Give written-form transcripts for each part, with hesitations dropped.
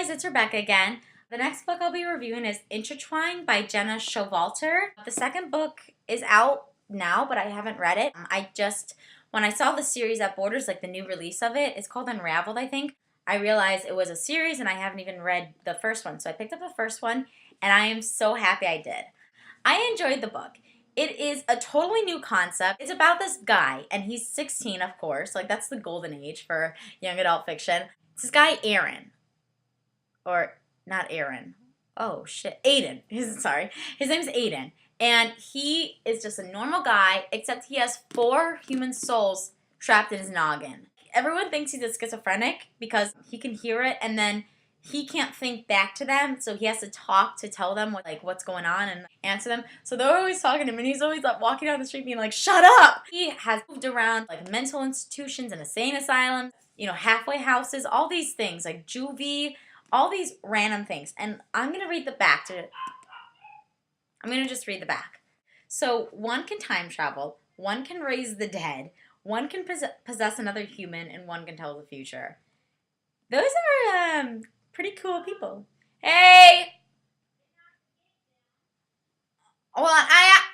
guys, it's Rebecca again. The next book I'll be reviewing is Intertwined by Jenna Showalter. The second book is out now, but I haven't read it. When I saw the series at Borders, like the new release of it, it's called Unraveled, I think, I realized it was a series and I haven't even read the first one. So I picked up the first one and I am so happy I did. I enjoyed the book. It is a totally new concept. It's about this guy, and he's 16, of course. Like, that's the golden age for young adult fiction. It's this guy, Aaron. Or, not Aaron. Oh, shit. Aiden. Sorry. His name's Aiden. And he is just a normal guy, except he has 4 human souls trapped in his noggin. Everyone thinks he's a schizophrenic because he can hear it, and then he can't think back to them, so he has to talk to tell them what's going on and answer them. So they're always talking to him, and he's always walking down the street being like, "Shut up!" He has moved around mental institutions and insane asylums, halfway houses, all these things like juvie, all these random things. And I'm gonna read the back I'm gonna just read the back. So one can time travel, one can raise the dead, one can possess another human, and one can tell the future. Those are pretty cool people. Hey! Hold on,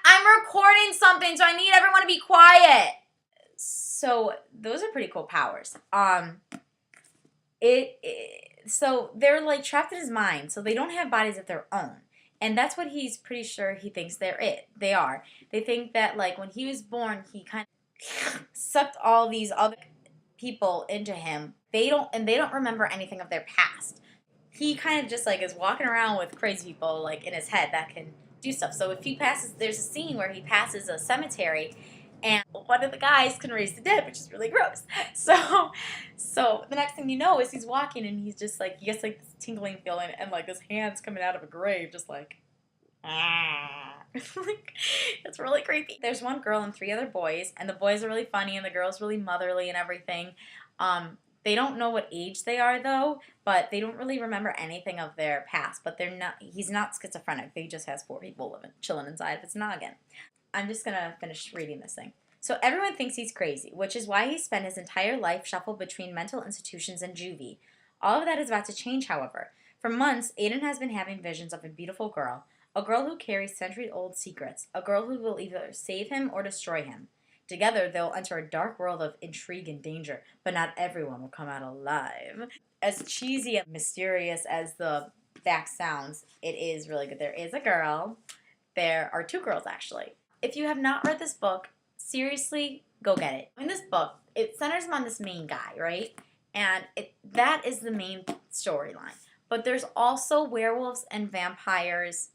I'm recording something, so I need everyone to be quiet. So those are pretty cool powers. So they're trapped in his mind, so they don't have bodies of their own. And that's what he's pretty sure he thinks they are. They think that when he was born, he kind of sucked all these other people into him. They don't remember anything of their past. He kind of just is walking around with crazy people in his head that can do stuff. So if he passes, there's a scene where he passes a cemetery and one of the guys can raise the dead, which is really gross. So the next thing you know is he's walking and he's just he gets this tingling feeling and his hands coming out of a grave just ah. It's really creepy. There's one girl and 3 other boys, and the boys are really funny and the girl's really motherly and everything. They don't know what age they are though, but they don't really remember anything of their past. But he's not schizophrenic. He just has 4 people chilling inside of his noggin. I'm just gonna finish reading this thing. So everyone thinks he's crazy, which is why he spent his entire life shuffled between mental institutions and juvie. All of that is about to change, however. For months, Aiden has been having visions of a beautiful girl, a girl who carries century-old secrets, a girl who will either save him or destroy him. Together, they'll enter a dark world of intrigue and danger, but not everyone will come out alive. As cheesy and mysterious as the back sounds, it is really good. There is a girl. There are 2 girls, actually. If you have not read this book, seriously, go get it. In this book, it centers on this main guy, right? And that is the main storyline. But there's also werewolves and vampires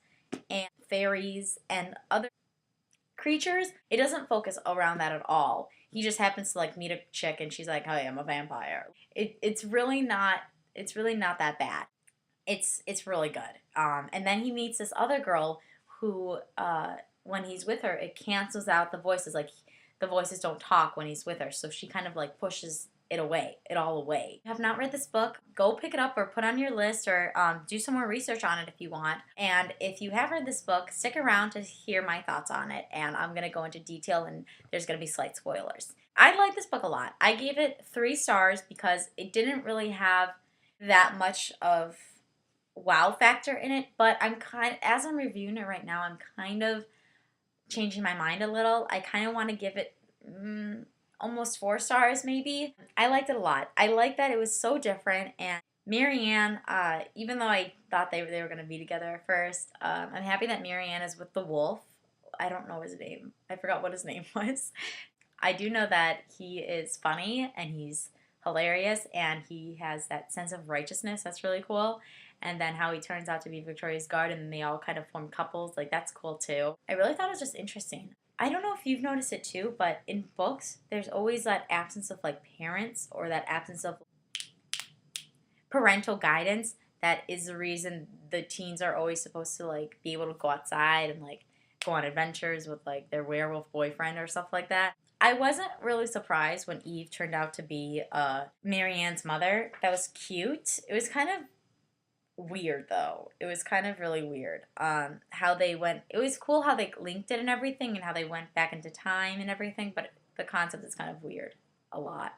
and fairies and other creatures. It doesn't focus around that at all. He just happens to meet a chick and she's like, "Hey, I'm a vampire." It's really not that bad. It's really good. And then he meets this other girl who when he's with her, it cancels out the voices. The voices don't talk when he's with her, so she kind of pushes it all away. If you have not read this book, go pick it up or put on your list or do some more research on it if you want. And if you have read this book, stick around to hear my thoughts on it. And I'm going to go into detail and there's going to be slight spoilers. I like this book a lot. I gave it 3 stars because it didn't really have that much of wow factor in it. But as I'm reviewing it right now, I'm kind of changing my mind a little. I kind of want to give it almost 4 stars maybe. I liked it a lot. I liked that it was so different, and Marianne, even though I thought they were going to be together at first, I'm happy that Marianne is with the wolf. I don't know his name. I forgot what his name was. I do know that he is funny and he's hilarious and he has that sense of righteousness. That's really cool. And then how he turns out to be Victoria's guard and they all kind of form couples. That's cool too. I really thought it was just interesting. I don't know if you've noticed it too, but in books, there's always that absence of parents or that absence of parental guidance that is the reason the teens are always supposed to be able to go outside and go on adventures with their werewolf boyfriend or stuff like that. I wasn't really surprised when Eve turned out to be Marianne's mother. That was cute. It was kind of weird though. It was kind of really weird how they went. It was cool how they linked it and everything and how they went back into time and everything, but the concept is kind of weird a lot.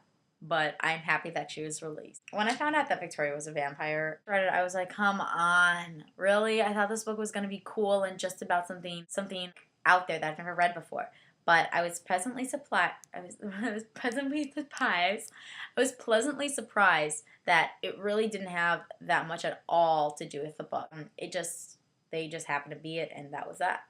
but I'm happy that she was released. When I found out that Victoria was a vampire, I was like, come on, really? I thought this book was gonna be cool and just about something out there that I've never read before. But I was pleasantly surprised. I was pleasantly surprised. I was pleasantly surprised that it really didn't have that much at all to do with the book. They just happened to be it, and that was that.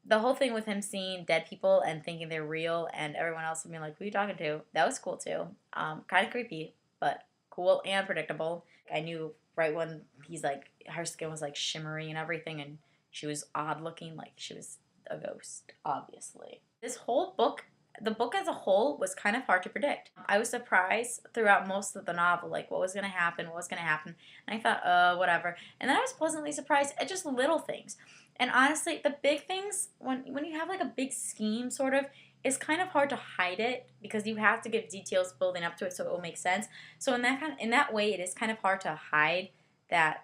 The whole thing with him seeing dead people and thinking they're real, and everyone else being like, "Who are you talking to?" That was cool too. Kind of creepy, but cool and predictable. I knew right when he's like, her skin was like shimmery and everything, and she was odd looking, like she was a ghost, obviously. This whole book, the book as a whole, was kind of hard to predict. I was surprised throughout most of the novel, like what was going to happen, what was going to happen. And I thought, whatever. And then I was pleasantly surprised at just little things. And honestly, the big things, when you have like a big scheme, sort of, it's kind of hard to hide it because you have to give details building up to it so it will make sense. So in that way, it is kind of hard to hide that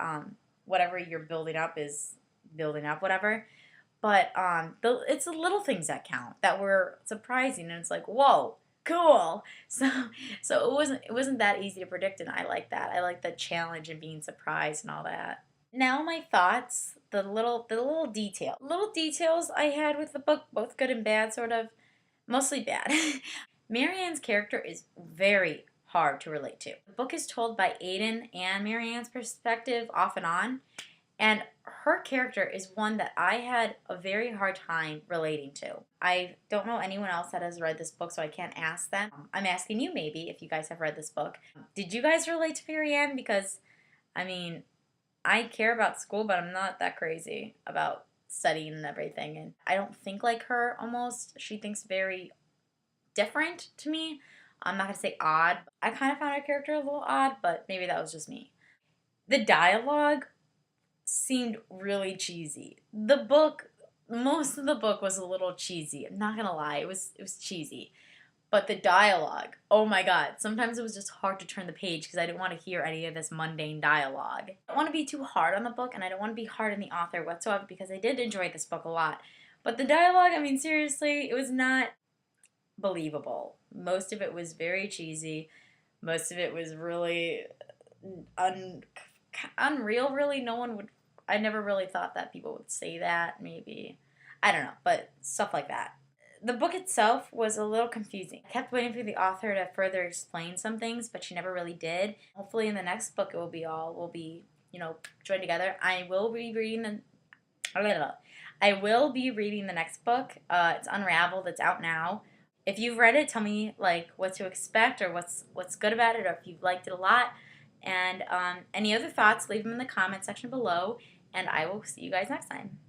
whatever you're building up is building up, whatever. But it's the little things that count that were surprising, and it's like, whoa, cool. So it wasn't that easy to predict, and I like that. I like the challenge and being surprised and all that. Now my thoughts, the little details I had with the book, both good and bad, sort of, mostly bad. Marianne's character is very hard to relate to. The book is told by Aiden and Marianne's perspective off and on. And her character is one that I had a very hard time relating to. I don't know anyone else that has read this book, so I can't ask them. I'm asking you maybe if you guys have read this book. Did you guys relate to Marianne? Because, I mean, I care about school, but I'm not that crazy about studying and everything. And I don't think like her almost. She thinks very different to me. I'm not going to say odd. I kind of found her character a little odd, but maybe that was just me. The dialogue seemed really cheesy. Most of the book was a little cheesy. I'm not gonna lie, it was cheesy. But the dialogue, oh my god, sometimes it was just hard to turn the page because I didn't want to hear any of this mundane dialogue. I don't want to be too hard on the book, and I don't want to be hard on the author whatsoever because I did enjoy this book a lot. But the dialogue, I mean, seriously, it was not believable. Most of it was very cheesy. Most of it was really unreal, really. I never really thought that people would say that, maybe. I don't know, but stuff like that. The book itself was a little confusing. I kept waiting for the author to further explain some things, but she never really did. Hopefully in the next book we'll be, joined together. I will be reading the next book. It's Unraveled. It's out now. If you've read it, tell me like what to expect or what's good about it, or if you've liked it a lot. And any other thoughts, leave them in the comment section below. And I will see you guys next time.